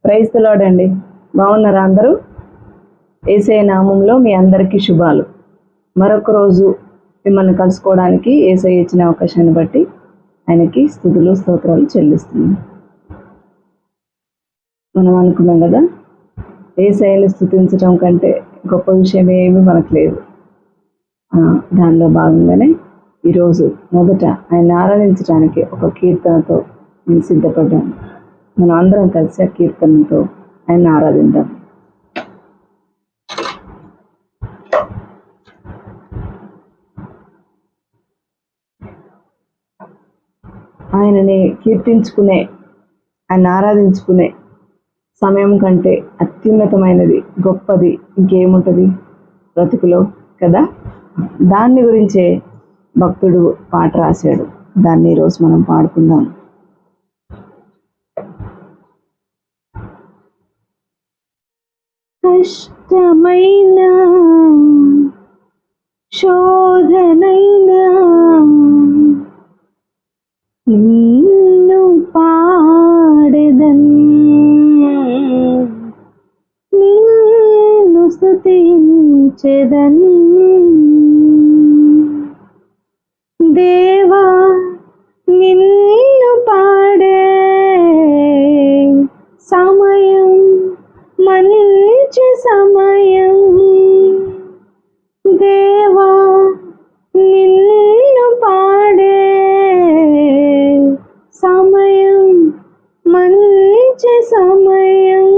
Praise the lord అండి. బాగున్నారా అందరూ? యేసయ్య నామంలో మీ అందరికీ శుభాలు. మరొక రోజు మిమ్మల్ని కలుసుకోవడానికి యేసయ్య ఇచ్చిన అవకాశాన్ని బట్టి ఆయనకి స్తుతులు స్తోత్రాలు చెల్లిస్తున్నాం. మనం అనుకున్నాం కదా, యేసయ్యని స్తుతించడం కంటే గొప్ప విషయం ఏమీ మనకు లేదు. దానిలో భాగంగానే ఈరోజు మొదట ఆయన ఆరాధించడానికి ఒక కీర్తనతో నేను సిద్ధపడ్డాను. మనం అందరం కలిసి ఆ కీర్తనతో ఆయన ఆరాధిద్దాం. ఆయనని కీర్తించుకునే, ఆయన ఆరాధించుకునే సమయం కంటే అత్యున్నతమైనది, గొప్పది ఇంకేముంటుంది బ్రతుకులో కదా. దాన్ని గురించే భక్తుడు పాట రాశాడు. దాన్ని ఈరోజు మనం పాడుకుందాం. కష్టమైన శోధనైనా నిన్ను పాడెదన్, నిన్ను స్తుతించెదన్. దేవా నిన్ను పాడే సమయం మంచి సమయం. దేవా నిన్ను పాడే సమయం మంచి సమయం.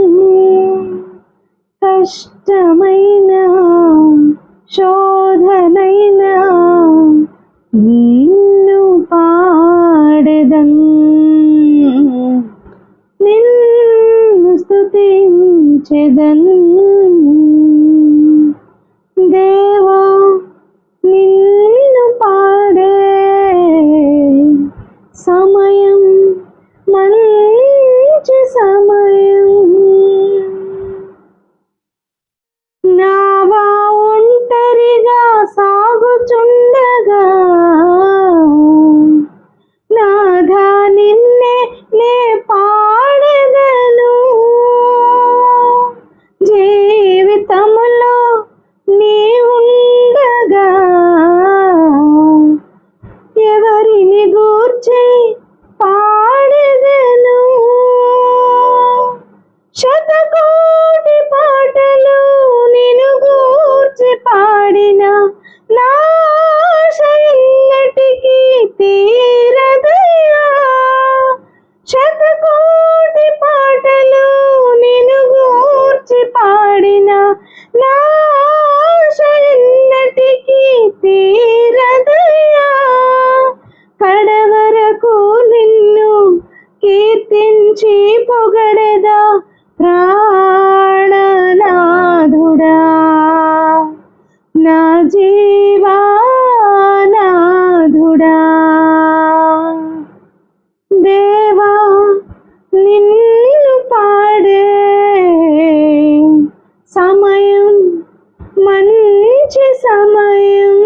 కష్టమైన శోధనైనా నిన్ను పాడెదన్, నిన్ను స్తుతించెదన్. దేవా నిన్ను పాడే సమయం మంచి సమయం. నావా ఒంటరిగా సాగుచుండగా నాథా నిన్నే నే పాడెదను. జీవితములో నీ ఉండగా ఎవరిని గూర్చి పాడెదను. శతకోటి పాటలు నిన్ను గూర్చి పాడిన నా ఆశ ఎన్నటికీ తీరదయ్యా. శతకోటి పాటలు నిన్ను గూర్చి పాడిన నా ఆశ ఎన్నటికీ తీరదయ్యా. కడవరకు నిన్ను కీర్తించి పొగడెదా ప్రాణనాథుడా, నా జీవానాథుడా. దేవా నిన్ను పాడే సమయం మంచి సమయం.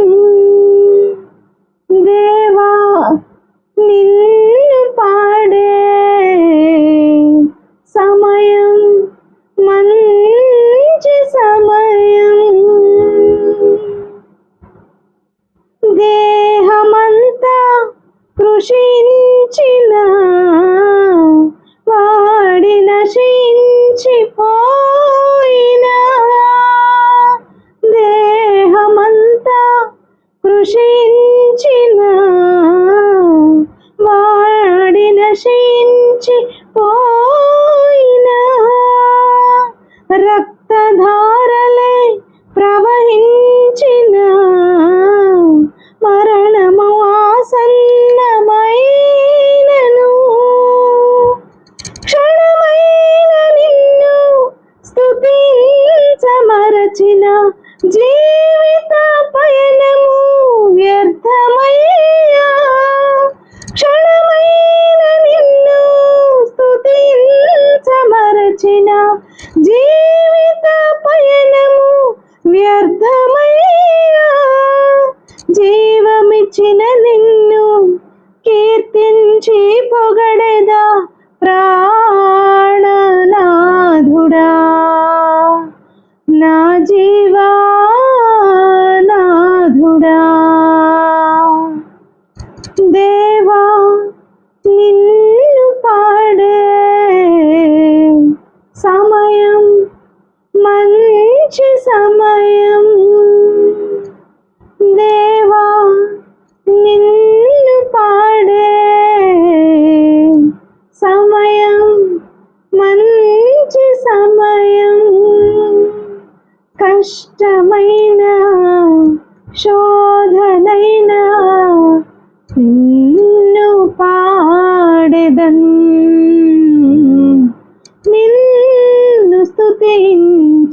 దేవా నిన్ను పాడే సమయం మంచి సమయం. దేహమంతా కృషించిన వాడి నశించిపోయినా, దేహమంతా కృషించిన వాడి నశించిపోయినా, రక్తధారలే ప్రవహించిన మరణము ఆసన్నమైనను, క్షణమైన నిన్ను స్తుతించమరచిన జీవిత పయనము వ్యర్థమయ్యా. క్షణమైన నిన్ను స్తుతించమరచిన జీవిత పయనము వ్యర్థమయ్యా. జీవమిచ్చిన నిన్ను కీర్తించి పొగడెదా ప్రాణనాథుడా.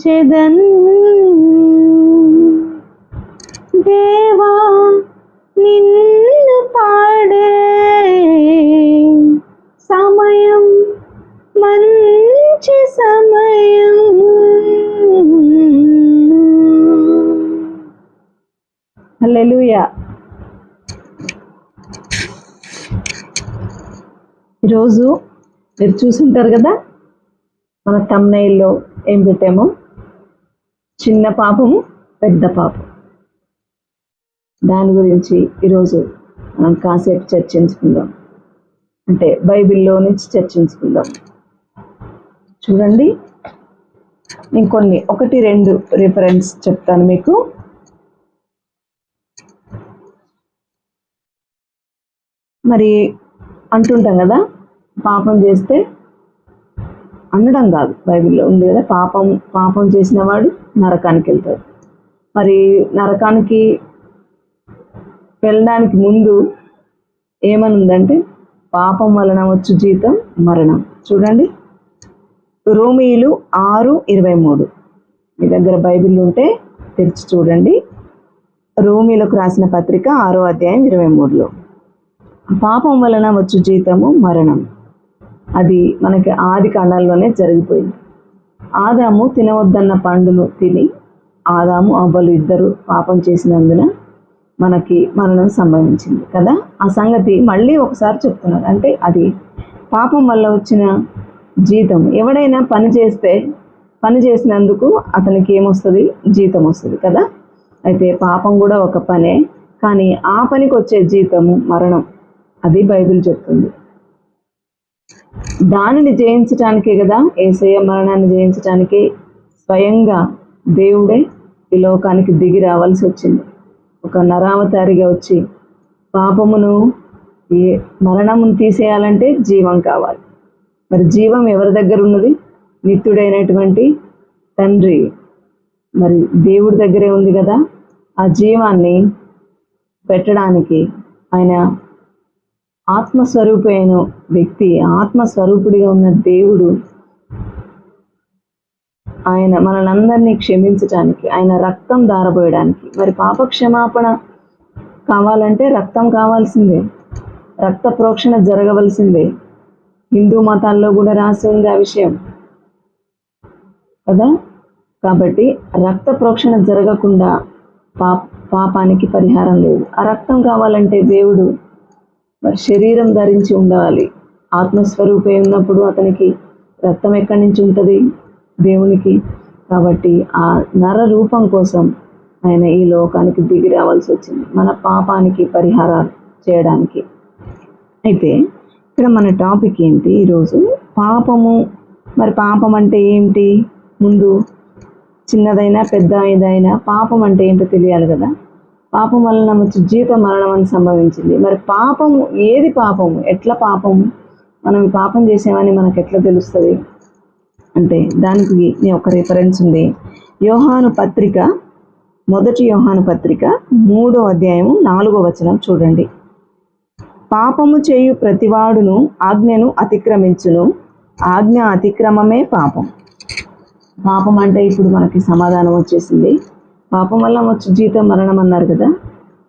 స్తుతించెదన్ దేవా నిన్ను పాడే సమయం మంచి సమయం. హల్లెలూయా. ఈరోజు మీరు చూసుంటారు కదా, మన థంబ్నెయిల్లో ఏం పెట్టామో, చిన్న పాపము పెద్ద పాపం. దాని గురించి ఈరోజు మనం కాసేపు చర్చించుకుందాం, అంటే బైబిల్లో నుంచి చర్చించుకుందాం. చూడండి, నేను కొన్ని 1-2 రిఫరెన్స్ చెప్తాను మీకు. మరి అంటుంటాం కదా, పాపం చేస్తే, అనడం కాదు, బైబిల్లో ఉంది కదా, పాపం చేసిన వాడు నరకానికి వెళ్తాడు. మరి నరకానికి వెళ్ళడానికి ముందు ఏమని ఉందంటే, పాపం వలన వచ్చు జీతం మరణం. చూడండి, రోమీయులు 6:23. మీ దగ్గర బైబిల్ ఉంటే తెరిచి చూడండి. రోమీలకు రాసిన పత్రిక 6వ అధ్యాయం 23లో పాపం వలన వచ్చు జీతము మరణం. అది మనకి ఆది కాండాల్లోనే జరిగిపోయింది. ఆదాము తినవద్దన్న పండును తిని ఆదాము అవ్వలు ఇద్దరు పాపం చేసినందున మనకి మరణం సంభవించింది కదా. ఆ సంగతి మళ్ళీ ఒకసారి చెప్తున్నారు. అంటే అది పాపం వల్ల వచ్చిన జీతం. ఎవడైనా పని చేస్తే పని చేసినందుకు అతనికి ఏమొస్తుంది? జీతం వస్తుంది కదా. అయితే పాపం కూడా ఒక పనే, కానీ ఆ పనికి వచ్చే జీతము మరణం. అది బైబిల్ చెప్తుంది. దానిని జయించటానికే కదా, యేసయ్య మరణాన్ని జయించటానికే స్వయంగా దేవుడే ఈ లోకానికి దిగి రావాల్సి వచ్చింది. ఒక నరావతారిగా వచ్చి పాపమును, మరణమును తీసేయాలంటే జీవం కావాలి. మరి జీవం ఎవరి దగ్గర ఉన్నది? నిత్యుడైనటువంటి తండ్రి, మరి దేవుడి దగ్గరే ఉంది కదా. ఆ జీవాన్ని పెట్టడానికి ఆయన ఆత్మస్వరూపైన వ్యక్తి, ఆత్మస్వరూపుడిగా ఉన్న దేవుడు, ఆయన మనలందరినీ క్షమించటానికి, ఆయన రక్తం ధారపోయడానికి. మరి పాప క్షమాపణ కావాలంటే రక్తం కావాల్సిందే, రక్త ప్రోక్షణ జరగవలసిందే. హిందూ మతాల్లో కూడా రాసి ఉంది ఆ విషయం కదా. కాబట్టి రక్త ప్రోక్షణ జరగకుండా పాపానికి పరిహారం లేదు. ఆ రక్తం కావాలంటే దేవుడు మరి శరీరం ధరించి ఉండాలి. ఆత్మస్వరూపే ఉన్నప్పుడు అతనికి రక్తం ఎక్కడి నుంచి ఉంటుంది? దేవునికి. కాబట్టి ఆ నర రూపం కోసం ఆయన ఈ లోకానికి దిగి రావాల్సి వచ్చింది, మన పాపానికి పరిహారాలు చేయడానికి. అయితే ఇక్కడ మన టాపిక్ ఏంటి ఈరోజు? పాపము. మరి పాపం అంటే ఏంటి? ముందు చిన్నదైనా పెద్ద ఏదైనా పాపం అంటే ఏంటో తెలియాలి కదా. పాపం వలన వచ్చి జీతం మరణం అని సంభవించింది. మరి పాపము ఏది? పాపము ఎట్లా? పాపము మనం పాపం చేసామని మనకు ఎట్లా తెలుస్తుంది అంటే, దానికి ఒక రిఫరెన్స్ ఉంది. యోహాను పత్రిక, 1 యోహాను పత్రిక 3వ అధ్యాయము 4వ వచనం చూడండి. పాపము చేయు ప్రతివాడును ఆజ్ఞను అతిక్రమించును, ఆజ్ఞ అతిక్రమమే పాపం. పాపం అంటే ఇప్పుడు మనకి సమాధానం వచ్చేసింది. పాపం వల్ల వచ్చి జీతం మరణం అన్నారు కదా.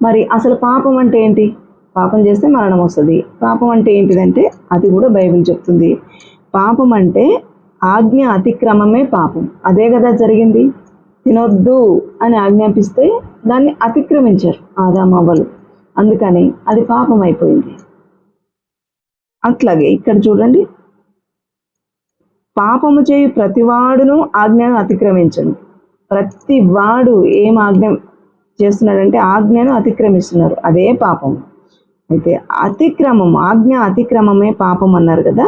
మరి అసలు పాపం అంటే ఏంటి? పాపం చేస్తే మరణం వస్తుంది. పాపం అంటే ఏంటిదంటే అది కూడా బైబిల్ చెప్తుంది. పాపం అంటే ఆజ్ఞ అతిక్రమమే పాపం. అదే కదా జరిగింది. తినొద్దు అని ఆజ్ఞాపిస్తే దాన్ని అతిక్రమించారు ఆదాము అవ్వలు, అందుకని అది పాపం అయిపోయింది. అట్లాగే ఇక్కడ చూడండి, పాపము చేయు ప్రతివాడును ఆజ్ఞను అతిక్రమించను. ప్రతివాడు ఏం ఆజ్ఞ చేస్తున్నాడంటే ఆజ్ఞను అతిక్రమిస్తున్నారు, అదే పాపం. అయితే అతిక్రమం, ఆజ్ఞ అతిక్రమమే పాపం అన్నారు కదా.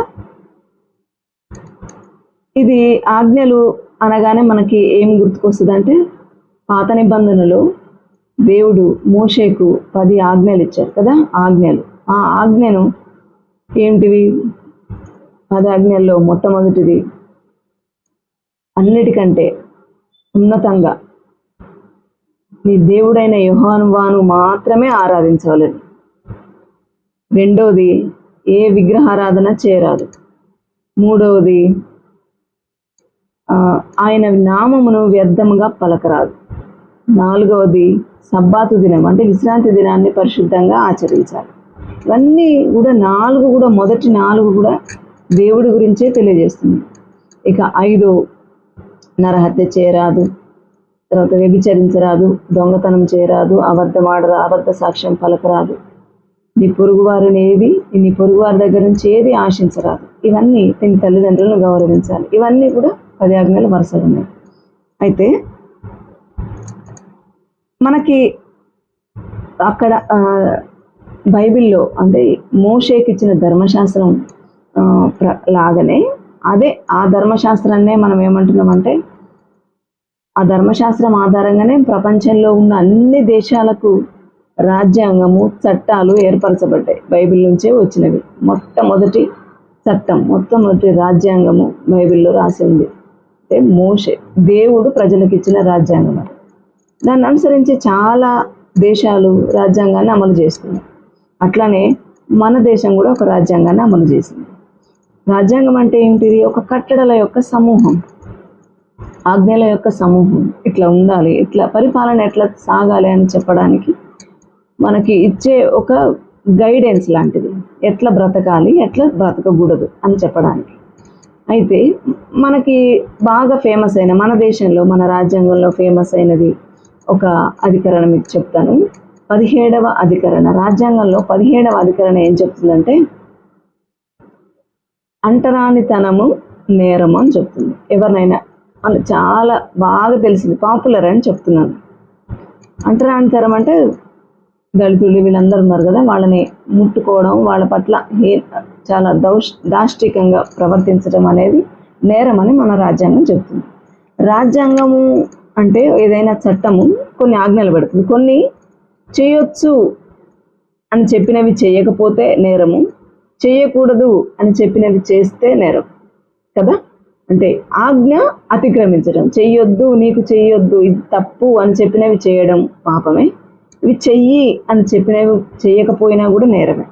ఇది ఆజ్ఞలు అనగానే మనకి ఏం గుర్తుకొస్తుంది అంటే, పాత నిబంధనలో దేవుడు మోషేకు 10 ఆజ్ఞలు ఇచ్చారు కదా. ఆజ్ఞలు, ఆ ఆజ్ఞను ఏంటివి? 10 ఆజ్ఞల్లో మొట్టమొదటిది, అన్నిటికంటే ఉన్నతంగా నీ దేవుడైన యెహోవాను మాత్రమే ఆరాధించవలెను. రెండవది, ఏ విగ్రహారాధన చేయరాదు. మూడవది, ఆయన నామమును వ్యర్థముగా పలకరాదు. 4వది సబ్బాతు దినం అంటే విశ్రాంతి దినాన్ని పరిశుద్ధంగా ఆచరించాలి. ఇవన్నీ కూడా 4 కూడా మొదటి 4 కూడా దేవుడి గురించే తెలియజేస్తుంది. ఇక 5 నరహత్య చేయరాదు, తర్వాత వ్యభిచరించరాదు, దొంగతనం చేయరాదు, అబద్ధ సాక్ష్యం పలకరాదు, నీ పొరుగువారి దగ్గర నుంచి ఏది ఆశించరాదు. ఇవన్నీ తిని తల్లిదండ్రులను గౌరవించాలి. ఇవన్నీ కూడా 10 ఆజ్ఞలు వరుసగా ఉన్నాయి. అయితే మనకి అక్కడ బైబిల్లో అంటే మోషేకి ఇచ్చిన ధర్మశాస్త్రం లాగానే ఆ ధర్మశాస్త్రాన్నే మనం ఏమంటున్నామంటే ఆ ధర్మశాస్త్రం ఆధారంగానే ప్రపంచంలో ఉన్న అన్ని దేశాలకు రాజ్యాంగము, చట్టాలు ఏర్పరచబడ్డాయి. బైబిల్ నుంచే వచ్చినవి. మొట్టమొదటి చట్టం, మొట్టమొదటి రాజ్యాంగము బైబిల్లో రాసి ఉంది. అంటే మోషే దేవుడు ప్రజలకు ఇచ్చిన రాజ్యాంగం. దాన్ని అనుసరించి చాలా దేశాలు రాజ్యాంగాన్ని అమలు చేస్తున్నాయి. అట్లానే మన దేశం కూడా ఒక రాజ్యాంగాన్ని అమలు చేసింది. రాజ్యాంగం అంటే ఏంటిది? ఒక కట్టడల యొక్క సమూహం, ఆజ్ఞల యొక్క సమూహం. ఇట్లా ఉండాలి, ఇట్లా పరిపాలన ఎట్లా సాగాలి అని చెప్పడానికి మనకి ఇచ్చే ఒక గైడెన్స్ లాంటిది. ఎట్లా బ్రతకాలి, ఎట్లా బ్రతకకూడదు అని చెప్పడానికి. అయితే మనకి బాగా ఫేమస్ అయిన మన దేశంలో, మన రాజ్యాంగంలో ఫేమస్ అయినది ఒక అధికరణ మీకు చెప్తాను. 17వ అధికరణ. రాజ్యాంగంలో 17వ అధికరణ ఏం చెప్తుందంటే అంటరానితనము నేరము అని చెప్తుంది. ఎవరినైనా అని చాలా బాగా తెలిసింది, పాపులర్ అని చెప్తున్నాను. అంటరానితనం అంటే దళితులు వీళ్ళందరూ ఉన్నారు కదా, వాళ్ళని ముట్టుకోవడం, వాళ్ళ పట్ల చాలా దాష్టికంగా ప్రవర్తించడం అనేది నేరం అని మన రాజ్యాంగం చెప్తుంది. రాజ్యాంగము అంటే ఏదైనా చట్టము కొన్ని ఆజ్ఞలు పెడుతుంది. కొన్ని చేయొచ్చు అని చెప్పినవి చేయకపోతే నేరము, చేయకూడదు అని చెప్పినవి చేస్తే నేరం కదా. అంటే ఆజ్ఞ అతిక్రమించడం, చెయ్యొద్దు, నీకు చెయ్యొద్దు, ఇది తప్పు అని చెప్పినవి చేయడం పాపమే. ఇవి చెయ్యి అని చెప్పినవి చేయకపోయినా కూడా నేరమే.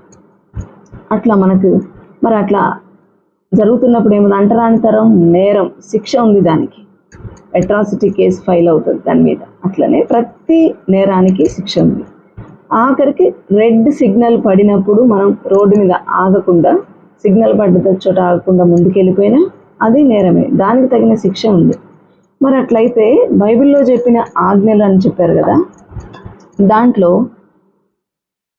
అట్లా మనకు మరి అట్లా జరుగుతున్నప్పుడు ఏముంది? అంటరానితరం నేరం, శిక్ష ఉంది దానికి. అట్రాసిటీ కేసు ఫైల్ అవుతుంది దాని మీద. అట్లనే ప్రతి నేరానికి శిక్ష ఉంది. ఆఖరికి రెడ్ సిగ్నల్ పడినప్పుడు మనం రోడ్డు మీద ఆగకుండా, సిగ్నల్ పడ్డ చోట ఆగకుండా ముందుకెళ్ళిపోయినా అది నేరమే, దానికి తగిన శిక్ష ఉంది. మరి అట్లయితే బైబిల్లో చెప్పిన ఆజ్ఞలు అని చెప్పారు కదా, దాంట్లో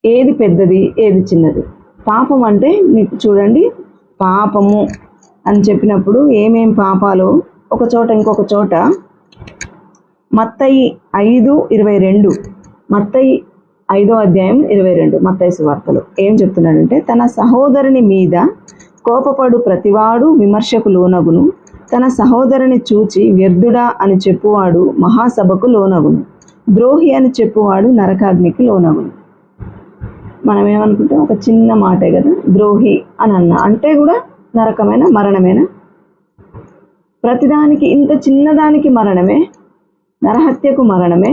ఏది పెద్దది, ఏది చిన్నది? పాపం అంటే మీకు చూడండి, పాపము అని చెప్పినప్పుడు ఏమేం పాపాలు ఒక చోట ఇంకొక చోట మత్తయి 5:22, మత్తయి 5వ అధ్యాయం 22, మత్తయి సువార్తలో ఏం చెప్తున్నాడంటే, తన సహోదరుని మీద కోపపడు ప్రతివాడు విమర్శకు లోనగును, తన సహోదరుని చూచి వ్యర్థుడా అని చెప్పువాడు మహాసభకు లోనగును, ద్రోహి అని చెప్పువాడు నరకాగ్నికి లోనగును. మనం ఏమనుకుంటాం? ఒక చిన్న మాటే కదా ద్రోహి అని అంటే కూడా నరకమైన, మరణమేనా? ప్రతిదానికి, ఇంత చిన్నదానికి మరణమే, నరహత్యకు మరణమే,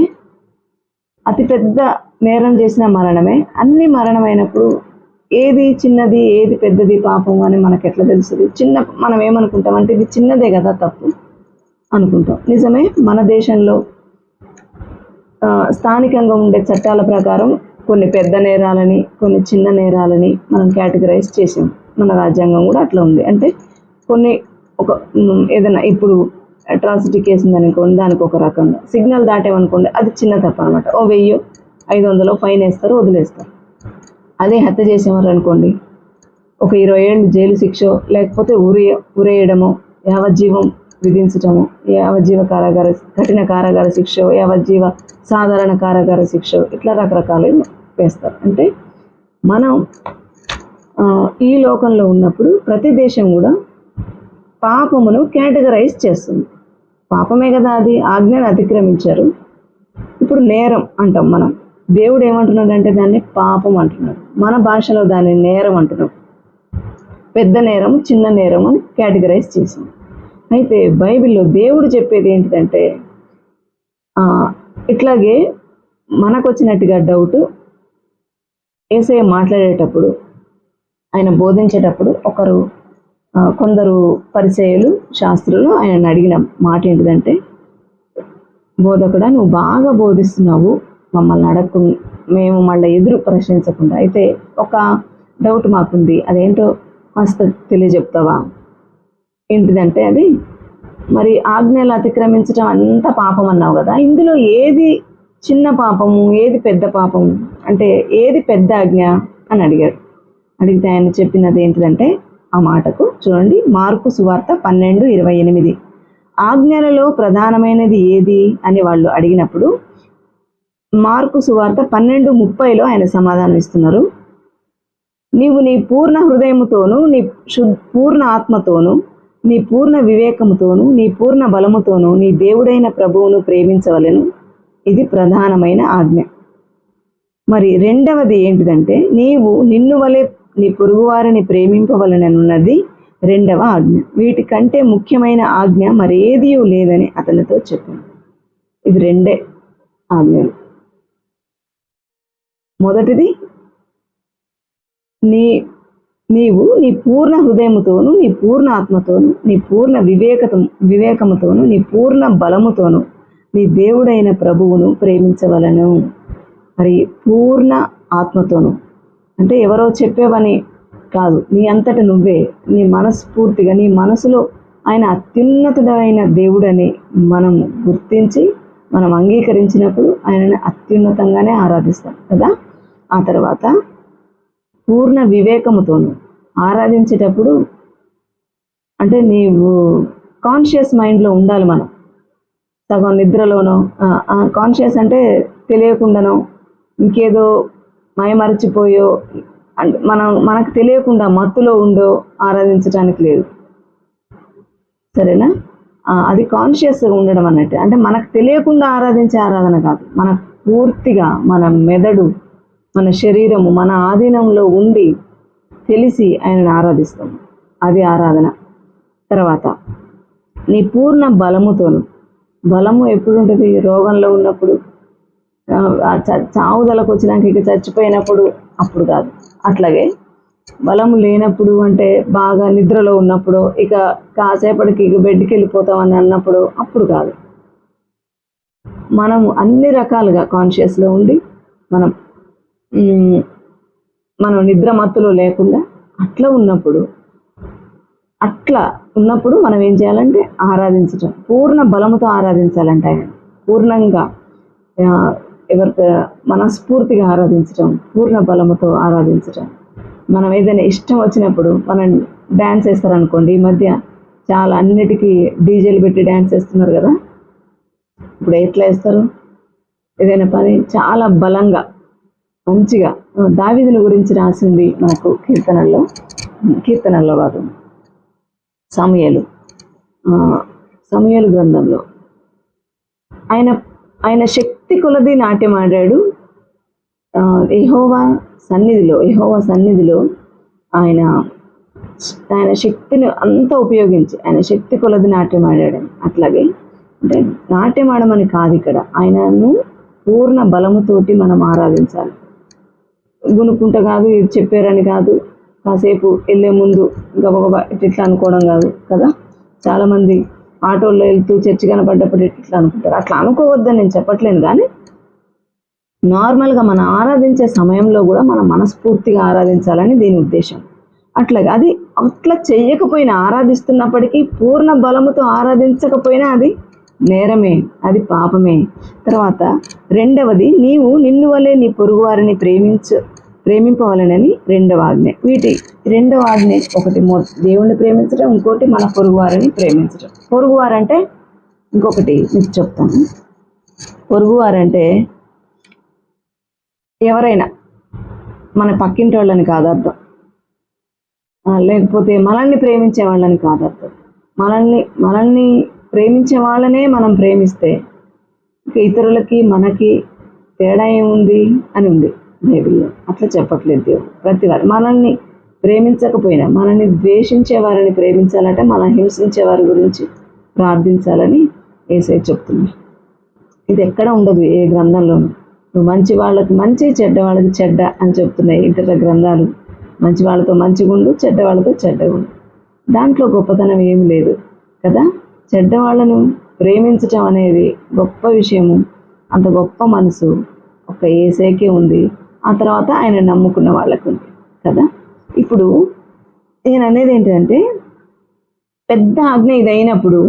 అతిపెద్ద నేరం చేసిన మరణమే. అన్ని మరణమైనప్పుడు ఏది చిన్నది, ఏది పెద్దది పాపం అని మనకు ఎట్లా తెలుస్తుంది? మనం ఏమనుకుంటాం అంటే ఇది చిన్నదే కదా తప్పు అనుకుంటాం. నిజమే, మన దేశంలో స్థానికంగా ఉండే చట్టాల ప్రకారం కొన్ని పెద్ద నేరాలని, కొన్ని చిన్న నేరాలని మనం కేటగరైజ్ చేసాం. మన రాజ్యాంగం కూడా అట్లా ఉంది. అంటే కొన్ని ఏదైనా ఇప్పుడు అట్రాసిటీ కేసు ఉందనుకోండి, దానికి ఒక రకంగా, సిగ్నల్ దాటేమనుకోండి అది చిన్న తప్పు అనమాట, 1000, 500 ఫైన్ వేస్తారు, వదిలేస్తారు. అదే హత్య చేసేవారు అనుకోండి, ఒక 20 ఏళ్ళు జైలు శిక్ష, లేకపోతే ఉరేయడము, యావజ్జీవం విధించటము, యావజ్జీవ కారాగార, కఠిన కారాగార శిక్ష, యావజ్జీవ సాధారణ కారాగార శిక్ష, ఇట్లా రకరకాలు వేస్తారు. అంటే మనం ఈ లోకంలో ఉన్నప్పుడు ప్రతి దేశం కూడా పాపమును కేటగరైజ్ చేస్తుంది. పాపమే కదా అది, ఆజ్ఞను అతిక్రమించారు. ఇప్పుడు నేరం అంటాం మనం. దేవుడు ఏమంటున్నాడంటే దాన్ని పాపం అంటున్నాడు, మన భాషలో దాన్ని నేరం అంటున్నాం. పెద్ద నేరం, చిన్న నేరం అని కేటగరైజ్ చేసాం. అయితే బైబిల్లో దేవుడు చెప్పేది ఏంటిదంటే, ఇట్లాగే మనకు వచ్చినట్టుగా డౌట్, యేసయ్య మాట్లాడేటప్పుడు, ఆయన బోధించేటప్పుడు ఒకరు కొందరు పరిసయ్యులు శాస్త్రులు ఆయనను అడిగిన మాట ఏంటిదంటే, బోధకుడా నువ్వు బాగా బోధిస్తున్నావు, మమ్మల్ని అడగకు, మేము మళ్ళీ ఎదురు ప్రశ్నించకుండా, అయితే ఒక డౌట్ మాకుంది, అదేంటో కాస్త తెలియజెప్తావా? ఏంటిదంటే అది, మరి ఆజ్ఞలు అతిక్రమించడం అంత పాపం అన్నావు కదా, ఇందులో ఏది చిన్న పాపము, ఏది పెద్ద పాపము, అంటే ఏది పెద్ద ఆజ్ఞ అని అడిగాడు. అడిగితే ఆయన చెప్పినది ఏంటిదంటే, ఆ మాటకు చూడండి, మార్కు సువార్త 12:28, ఆజ్ఞలలో ప్రధానమైనది ఏది అని వాళ్ళు అడిగినప్పుడు మార్కు సువార్త 12:30లో ఆయన సమాధానం ఇస్తున్నారు. నీవు నీ పూర్ణ హృదయముతోను, నీ పూర్ణ ఆత్మతోను, నీ పూర్ణ వివేకముతోను, నీ పూర్ణ బలముతోను నీ దేవుడైన ప్రభువును ప్రేమించవలెను, ఇది ప్రధానమైన ఆజ్ఞ. మరి రెండవది ఏంటిదంటే, నీవు నిన్ను వలె నీ పొరుగువారిని ప్రేమింపవలననున్నది రెండవ ఆజ్ఞ. వీటికంటే ముఖ్యమైన ఆజ్ఞ మరేదీ లేదని అతనితో చెప్పాను. ఇది రెండే ఆజ్ఞలు. మొదటిది, నీవు నీ పూర్ణ హృదయముతోను, నీ పూర్ణ ఆత్మతోను, నీ పూర్ణ వివేకముతోను, నీ పూర్ణ బలముతోను నీ దేవుడైన ప్రభువును ప్రేమించవలను. మరి పూర్ణ ఆత్మతోను అంటే ఎవరో చెప్పేవని కాదు, నీ అంతట నువ్వే, నీ మనస్ఫూర్తిగా, నీ మనసులో ఆయన అత్యున్నతుడైన దేవుడని మనం గుర్తించి మనం అంగీకరించినప్పుడు ఆయనని అత్యున్నతంగానే ఆరాధిస్తాం కదా. ఆ తర్వాత పూర్ణ వివేకముతోను ఆరాధించేటప్పుడు అంటే నీవు కాన్షియస్ మైండ్లో ఉండాలి. మనం సగం నిద్రలోనో, కాన్షియస్ అంటే తెలియకుండానో, ఇంకేదో మయమరచిపోయో, అంటే మనకు తెలియకుండా మత్తులో ఉండో ఆరాధించడానికి లేదు, సరేనా? అది కాన్షియస్గా ఉండడం అన్నట్టు. అంటే మనకు తెలియకుండా ఆరాధించే ఆరాధన కాదు, మన పూర్తిగా మన మెదడు, మన శరీరము మన ఆధీనంలో ఉండి తెలిసి ఆయనను ఆరాధిస్తాం, అది ఆరాధన. తర్వాత నీ పూర్ణ బలముతోను, బలము ఎప్పుడు ఉంటుంది? రోగంలో ఉన్నప్పుడు, చావుదలకు వచ్చినాక, ఇక చచ్చిపోయినప్పుడు, అప్పుడు కాదు. అట్లాగే బలము లేనప్పుడు అంటే బాగా నిద్రలో ఉన్నప్పుడు, ఇక కాసేపటికి ఇక బెడ్కి వెళ్ళిపోతామని అన్నప్పుడు, అప్పుడు కాదు. మనము అన్ని రకాలుగా కాన్షియస్లో ఉండి మనం నిద్ర మత్తులో లేకుండా అట్లా ఉన్నప్పుడు మనం ఏం చేయాలంటే ఆరాధించటం, పూర్ణ బలముతో ఆరాధించాలంటే ఆయన పూర్ణంగా ఎవరికి మనస్ఫూర్తిగా ఆరాధించటం, పూర్ణ బలముతో ఆరాధించటం. మనం ఏదైనా ఇష్టం వచ్చినప్పుడు మనం డ్యాన్స్ వేస్తారనుకోండి, ఈ మధ్య చాలా అన్నిటికీ డీజేలు పెట్టి డ్యాన్స్ వేస్తున్నారు కదా. ఇప్పుడు ఎట్లా వేస్తారు? ఏదైనా పని చాలా బలంగా మంచిగా. దావీదుని గురించి రాసింది మనకు కీర్తనల్లో కాదు, సమూయేలు గ్రంథంలో ఆయన శక్తి కొలది నాట్యం ఆడాడు. యెహోవా సన్నిధిలో ఆయన శక్తిని అంతా ఉపయోగించి ఆయన శక్తి కొలది నాట్యం ఆడాడు. అట్లాగే అంటే నాట్యం ఆడమని కాదు ఇక్కడ, ఆయనను పూర్ణ బలముతోటి మనం ఆరాధించాలి. గునుకుంట కాదు, ఇది చెప్పారని కాదు, కాసేపు వెళ్ళే ముందు గబగబా ఇట్లా అనుకోవడం కాదు కదా. చాలామంది ఆటోల్లో వెళ్తూ చర్చి కనపడ్డప్పుడు ఇట్లా అనుకుంటారు. అట్లా అనుకోవద్దని నేను చెప్పట్లేను, కానీ నార్మల్గా మనం ఆరాధించే సమయంలో కూడా మనం మనస్ఫూర్తిగా ఆరాధించాలని దీని ఉద్దేశం. అట్లాగే అది అట్లా చెయ్యకపోయినా, ఆరాధిస్తున్నప్పటికీ పూర్ణ బలముతో ఆరాధించకపోయినా అది నేరమే, అది పాపమే. తర్వాత రెండవది, నీవు నిన్ను వలె నీ పొరుగువారిని ప్రేమింపవలనని రెండవ ఆజ్ఞ. వీటి రెండవ ఆజ్ఞ, ఒకటి దేవుణ్ణి ప్రేమించడం, ఇంకోటి మన పొరుగువారిని ప్రేమించడం. పొరుగువారంటే ఇంకొకటి మీకు చెప్తాను. పొరుగువారంటే ఎవరైనా మన పక్కింటి వాళ్ళని కాదు అర్థం, లేకపోతే మనల్ని ప్రేమించే వాళ్ళని కాదు అర్థం. మనల్ని ప్రేమించే వాళ్ళనే మనం ప్రేమిస్తే ఇక ఇతరులకి మనకి తేడా ఏముంది అని ఉంది బైబిల్లో. అట్లా చెప్పట్లేదు దేవుడు. ప్రతి వారు మనల్ని ప్రేమించకపోయినా మనల్ని ద్వేషించే వారిని ప్రేమించాలంటే మనం హింసించే వారి గురించి ప్రార్థించాలని యేసయ్య చెప్తున్నారు. ఇది ఎక్కడ ఉండదు ఏ గ్రంథంలోనూ. నువ్వు మంచి వాళ్ళకి మంచి, చెడ్డ వాళ్ళకి చెడ్డ అని చెప్తున్నాయి ఇతర గ్రంథాలు. మంచి వాళ్ళతో మంచిగా ఉండు, చెడ్డ వాళ్ళతో చెడ్డగా ఉండు. దాంట్లో గొప్పతనం ఏమి లేదు కదా. చెడ్డవాళ్ళను ప్రేమించటం అనేది గొప్ప విషయము. అంత గొప్ప మనసు ఒక యేసయ్యకే ఉంది, ఆ తర్వాత ఆయన నమ్ముకున్న వాళ్ళకు ఉంది కదా. ఇప్పుడు నేను అనేది ఏంటంటే, పెద్ద ఆజ్ఞ ఇదైనప్పుడు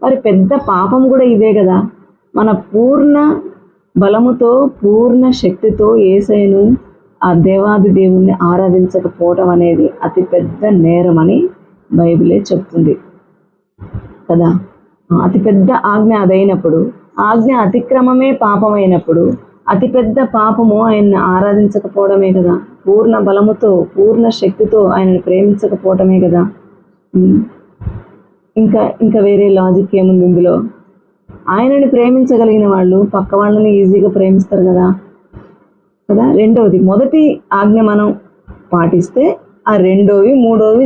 మరి పెద్ద పాపం కూడా ఇదే కదా. మన పూర్ణ బలముతో పూర్ణ శక్తితో యేసయ్యను, ఆ దేవాది దేవుణ్ణి ఆరాధించకపోవటం అనేది అతి పెద్ద నేరం అని బైబిలే చెప్తుంది కదా. అతిపెద్ద ఆజ్ఞ అదైనప్పుడు, ఆజ్ఞ అతిక్రమమే పాపమైనప్పుడు అతిపెద్ద పాపము ఆయన్ని ఆరాధించకపోవడమే కదా. పూర్ణ బలముతో పూర్ణ శక్తితో ఆయనను ప్రేమించకపోవటమే కదా. ఇంకా ఇంకా వేరే లాజిక్ ఏముంది ఇందులో? ఆయనని ప్రేమించగలిగిన వాళ్ళు పక్క వాళ్ళని ఈజీగా ప్రేమిస్తారు కదా. రెండవది, మొదటి ఆజ్ఞ మనం పాటిస్తే ఆ రెండోవి మూడోవి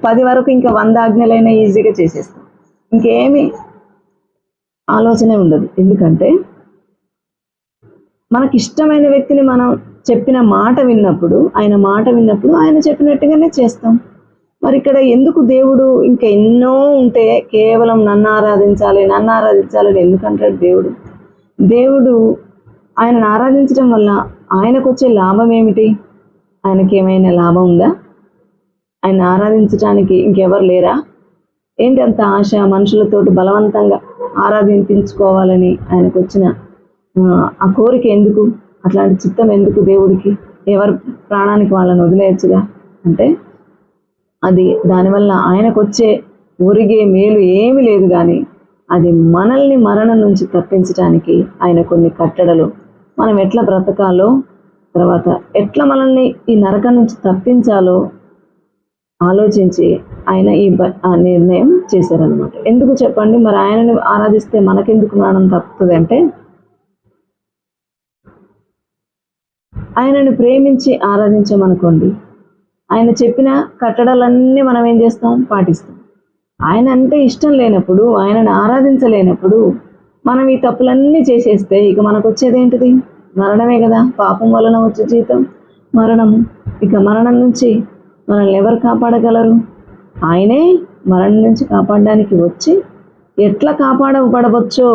10 వరకు ఇంకా 100 ఆజ్ఞలైనా ఈజీగా చేసేస్తాం. ఇంకేమి ఆలోచనే ఉండదు. ఎందుకంటే మనకి ఇష్టమైన వ్యక్తిని మనం చెప్పిన మాట విన్నప్పుడు, ఆయన చెప్పినట్టుగానే చేస్తాం. మరి ఇక్కడ ఎందుకు దేవుడు ఇంకా ఎన్నో ఉంటే కేవలం నన్ను ఆరాధించాలని ఎందుకంటాడు దేవుడు ఆయనను ఆరాధించడం వల్ల ఆయనకు వచ్చే లాభం ఏమిటి? ఆయనకి ఏమైనా లాభం ఉందా? ఆయన ఆరాధించడానికి ఇంకెవరు లేరా? ఏంటి అంత ఆశ? మనుషులతోటి బలవంతంగా ఆరాధించుకోవాలని ఆయనకు వచ్చిన ఆ కోరిక ఎందుకు? అట్లాంటి చిత్తం ఎందుకు దేవుడికి? ఎవరి ప్రాణానికి వాళ్ళని వదిలేయచ్చుగా. అంటే అది దానివల్ల ఆయనకు వచ్చే ఒరిగే మేలు ఏమీ లేదు, కానీ అది మనల్ని మరణం నుంచి తప్పించడానికి ఆయన కొన్ని కట్టడలు, మనం ఎట్లా బ్రతకాలో, తర్వాత ఎట్లా మనల్ని ఈ నరకం నుంచి తప్పించాలో ఆలోచించి ఆయన ఆ నిర్ణయం చేశారనమాట. ఎందుకు చెప్పండి? మరి ఆయనని ఆరాధిస్తే మనకెందుకు మరణం తప్పుతుంది అంటే, ఆయనను ప్రేమించి ఆరాధించామనుకోండి, ఆయన చెప్పిన కట్టడాలన్నీ మనం ఏం చేస్తాం? పాటిస్తాం. ఆయన అంటే ఇష్టం లేనప్పుడు, ఆయనను ఆరాధించలేనప్పుడు మనం ఈ తప్పులన్నీ చేసేస్తే ఇక మనకు వచ్చేది ఏంటిది? మరణమే కదా. పాపం వలన వచ్చే జీతం మరణము. ఇక మరణం నుంచి మనల్ని ఎవరు కాపాడగలరు? ఆయనే మరణం నుంచి కాపాడడానికి వచ్చి ఎట్లా కాపాడబడవచ్చో,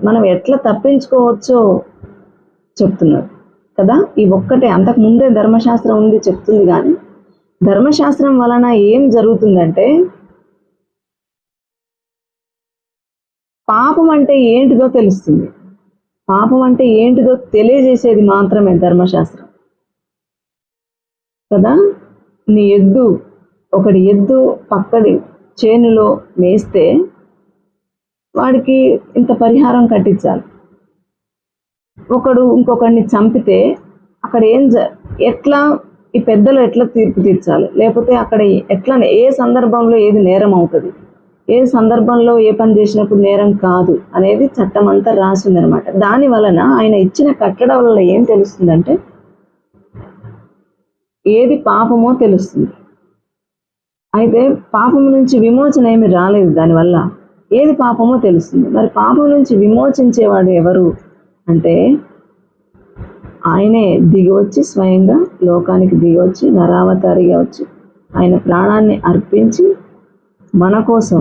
మనం ఎట్లా తప్పించుకోవచ్చో చెప్తున్నారు కదా. ఈ ఒక్కటే, అంతకు ముందే ధర్మశాస్త్రం ఉంది చెప్తుంది, కానీ ధర్మశాస్త్రం వలన ఏం జరుగుతుందంటే, పాపం అంటే ఏంటిదో తెలుస్తుంది. పాపం అంటే ఏంటిదో తెలియజేసేది మాత్రమే ధర్మశాస్త్రం కదా. నీ ఒకటి ఎద్దు పక్కడి చేనులో మేస్తే వాడికి ఇంత పరిహారం కట్టించాలి. ఒకడు ఇంకొకడిని చంపితే అక్కడ ఎట్లా ఈ పెద్దలు ఎట్లా తీర్పు తీర్చాలి? లేకపోతే అక్కడ ఎట్లా, ఏ సందర్భంలో ఏది నేరం అవుతుంది, ఏ సందర్భంలో ఏ పని చేసినప్పుడు నేరం కాదు అనేది చట్టం అంతా రాసిందనమాట. దాని వలన ఆయన ఇచ్చిన కట్టడం వల్ల ఏం తెలుస్తుందంటే, ఏది పాపమో తెలుస్తుంది. అయితే పాపం నుంచి విమోచన ఏమి రాలేదు దానివల్ల. ఏది పాపమో తెలుస్తుంది. మరి పాపం నుంచి విమోచించేవాడు ఎవరు అంటే, ఆయనే దిగివచ్చి, స్వయంగా లోకానికి దిగివచ్చి, నరావతారిగా వచ్చి ఆయన ప్రాణాన్ని అర్పించి మన కోసం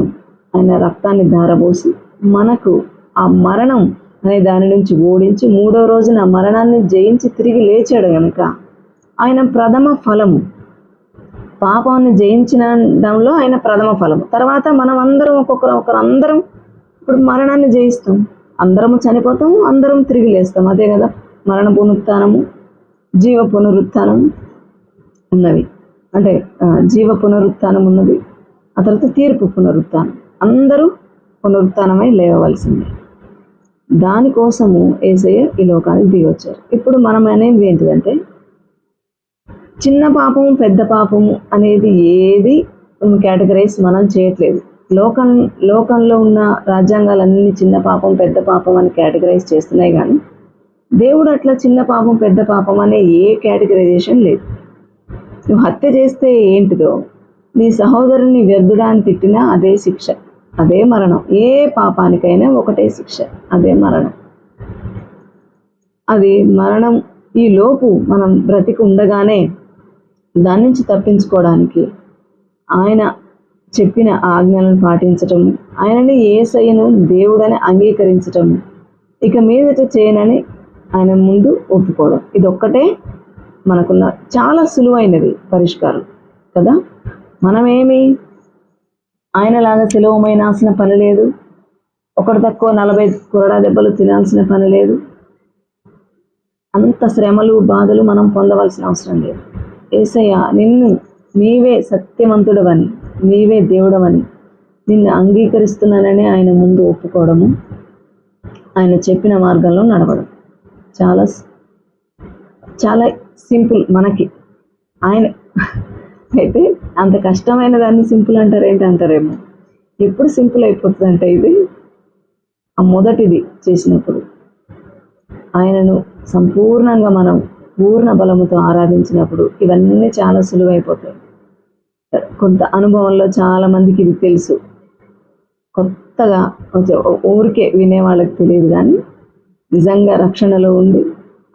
ఆయన రక్తాన్ని ధారపోసి మనకు ఆ మరణం అనే దాని నుంచి ఓడించి 3వ రోజున మరణాన్ని జయించి తిరిగి లేచాడు కనుక ఆయన ప్రథమ ఫలము. పాపాన్ని జయించడంలో ఆయన ప్రథమ ఫలము. తర్వాత మనం అందరం ఒకరందరం ఇప్పుడు మరణాన్ని జయిస్తాం. అందరము చనిపోతాము, అందరం తిరిగి లేస్తాం. అదే కదా మరణ పునరుత్థానము, జీవ పునరుత్థానం ఉన్నది. అంటే జీవ పునరుత్థానం ఉన్నది, ఆ తర్వాత తీర్పు పునరుత్థానం. అందరూ పునరుత్థానమై లేవవలసిందే. దానికోసము యేసయ్య ఈ లోకానికి దిగి వచ్చారు. ఇప్పుడు మనం అనేది ఏంటిదంటే, చిన్న పాపము పెద్ద పాపము అనేది ఏది కేటగరైజ్ మనం చేయట్లేదు. లోకంలో ఉన్న రాజ్యాంగాలన్నీ చిన్న పాపం పెద్ద పాపం అని కేటగరైజ్ చేస్తున్నాయి, కానీ దేవుడు అట్లా చిన్న పాపం పెద్ద పాపం అనే ఏ కేటగరైజేషన్ లేదు. నువ్వు హత్య చేస్తే ఏంటిదో, నీ సహోదరుని వ్యర్థుడాన్ని తిట్టినా అదే శిక్ష, అదే మరణం. ఏ పాపానికైనా ఒకటే శిక్ష, అదే మరణం. అది మరణం ఈ లోపు మనం బ్రతికి ఉండగానే దాని నుంచి తప్పించుకోవడానికి ఆయన చెప్పిన ఆజ్ఞలను పాటించటము, ఆయనని యేసయ్యను దేవుడని అంగీకరించటము, ఇక మీదట చేయనని ఆయన ముందు ఒప్పుకోవడం. ఇదొక్కటే మనకున్న చాలా సులువైనది పరిష్కారం కదా. మనమేమి ఆయనలాగా సులభమైనాల్సిన పని లేదు, ఒకటి తక్కువ 40 కొరడా దెబ్బలు తినాల్సిన పని లేదు, అంత శ్రమలు బాధలు మనం పొందవలసిన అవసరం లేదు. యేసయ్య నిన్ను నీవే సత్యవంతుడవని, నీవే దేవుడవని నిన్ను అంగీకరిస్తున్నానని ఆయన ముందు ఒప్పుకోవడము, ఆయన చెప్పిన మార్గంలో నడవడం చాలా చాలా సింపుల్ మనకి. ఆయన అయితే అంత కష్టమైన దాన్ని సింపుల్ అంటారేంటి అంటారేమో. ఎప్పుడు సింపుల్ అయిపోతుంది అంటే ఇది ఆ మొదటిది చేసినప్పుడు, ఆయనను సంపూర్ణంగా మనం పూర్ణ బలముతో ఆరాధించినప్పుడు ఇవన్నీ చాలా సులువైపోతాయి. కొంత అనుభవంలో చాలా మందికి ఇది తెలుసు, కొత్తగా ఊరికే వినే వాళ్ళకి తెలియదు. కానీ నిజంగా రక్షణలో ఉండి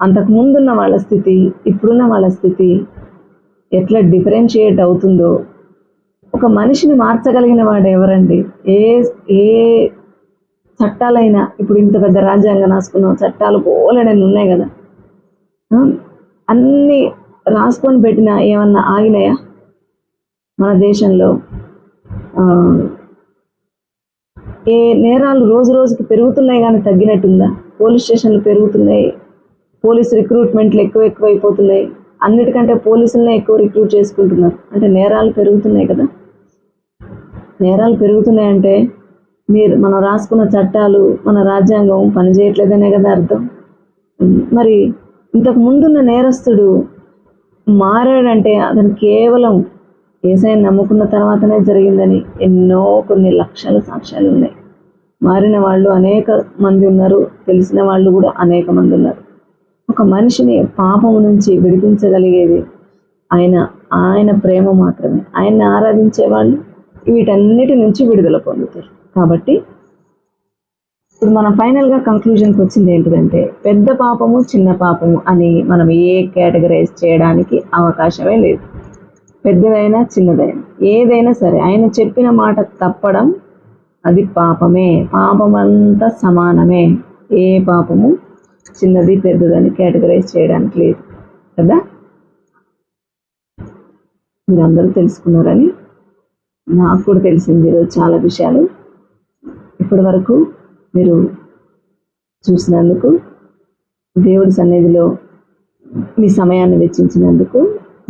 అంతకు ముందున్న వాళ్ళ స్థితి, ఇప్పుడున్న వాళ్ళ స్థితి ఎట్లా డిఫరెన్షియేట్ అవుతుందో. ఒక మనిషిని మార్చగలిగిన వాడు ఎవరండి? ఏ ఏ చట్టాలైనా, ఇప్పుడు ఇంత పెద్ద రాజ్యాంగం రాసుకున్నాం, చట్టాలు బోలెడన్ని ఉన్నాయి కదా, అన్నీ రాసుకొని పెట్టినా ఏమన్నా ఆగినాయా? మన దేశంలో ఏ నేరాలు రోజు రోజుకి పెరుగుతున్నాయి కానీ తగ్గినట్టుందా? పోలీస్ స్టేషన్లు పెరుగుతున్నాయి, పోలీస్ రిక్రూట్మెంట్లు ఎక్కువైపోతున్నాయి, అన్నిటికంటే పోలీసులనే ఎక్కువ రిక్రూట్ చేసుకుంటున్నారు. అంటే నేరాలు పెరుగుతున్నాయి కదా. నేరాలు పెరుగుతున్నాయంటే మనం రాసుకున్న చట్టాలు, మన రాజ్యాంగం పనిచేయట్లేదనే కదా అర్థం. మరి ఇంతకు ముందున్న నేరస్తుడు మారాడంటే అతను కేవలం యేసయ్యను నమ్ముకున్న తర్వాతనే జరిగిందని ఎన్నో కొన్ని లక్షల సాక్ష్యాలు ఉన్నాయి. మారిన వాళ్ళు అనేక మంది ఉన్నారు, తెలిసిన వాళ్ళు కూడా అనేక మంది ఉన్నారు. ఒక మనిషిని పాపం నుంచి విడిపించగలిగేది ఆయన ప్రేమ మాత్రమే. ఆయన్ని ఆరాధించే వాళ్ళు వీటన్నిటి నుంచి విడుదల పొందుతారు. కాబట్టి ఇప్పుడు మనం ఫైనల్గా కంక్లూజన్కి వచ్చింది ఏంటిదంటే, పెద్ద పాపము చిన్న పాపము అని మనం ఏ కేటగరైజ్ చేయడానికి అవకాశమే లేదు. పెద్దదైనా చిన్నదైనా ఏదైనా సరే ఆయన చెప్పిన మాట తప్పడం అది పాపమే. పాపమంతా సమానమే. ఏ పాపము చిన్నది పెద్దదని కేటగరైజ్ చేయడానికి లేదు కదా. మీరందరూ తెలుసుకున్నారని నాకు కూడా తెలిసింది ఈరోజు చాలా విషయాలు. ఇప్పటి వరకు మీరు చూసినందుకు, దేవుడి సన్నిధిలో మీ సమయాన్ని వెచ్చించినందుకు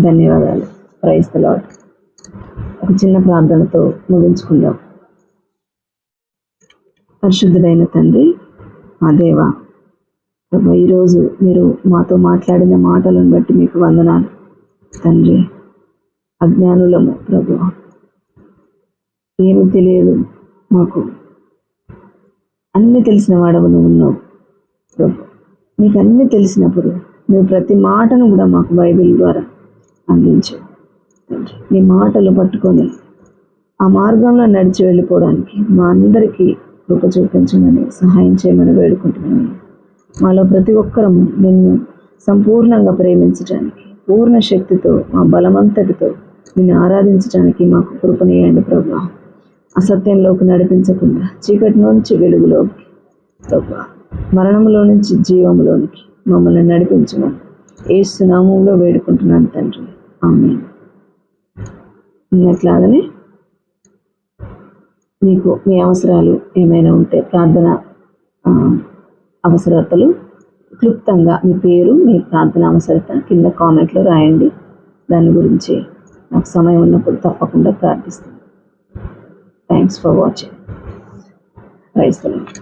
ధన్యవాదాలు. Praise the Lord. ఒక చిన్న ప్రార్థనతో ముగించుకుందాం. పరిశుద్ధుడైన తండ్రి, మా దేవా, ప్రభు, ఈరోజు మీరు మాతో మాట్లాడిన మాటలను బట్టి మీకు వందనాలు తండ్రి. అజ్ఞానులము ప్రభు, ఏమి తెలియదు మాకు, అన్నీ తెలిసిన వాడవు నువ్వు ఉన్నావు ప్రభు. నీకు అన్నీ తెలిసినప్పుడు నువ్వు ప్రతి మాటను కూడా మాకు బైబిల్ ద్వారా అందించు తండ్రి. నీ మాటలు పట్టుకొని ఆ మార్గంలో నడిచి వెళ్ళిపోవడానికి మా అందరికీ కృప చూపించమని, సహాయం చేయమని వేడుకుంటున్నాను. మాలో ప్రతి ఒక్కరము నిన్ను సంపూర్ణంగా ప్రేమించడానికి, పూర్ణ శక్తితో, మా బలమంతటితో నిన్ను ఆరాధించడానికి మాకు కృపనీయండి ప్రభు. అసత్యంలోకి నడిపించకుండా చీకటి నుంచి వెలుగులోకి ప్రభు, మరణంలో నుంచి జీవంలోనికి మమ్మల్ని నడిపించమని యేసు నామములో వేడుకుంటున్నాను తండ్రి. ఆమేన్. అట్లాగనే మీకు మీ అవసరాలు ఏమైనా ఉంటే, ప్రార్థన అవసరతలు, క్లుప్తంగా మీ పేరు, మీ ప్రార్థన అవసరత కింద కామెంట్లో రాయండి. దాని గురించి నాకు సమయం ఉన్నప్పుడు తప్పకుండా ప్రార్థిస్తాను. Thanks for watching. Praise the lord.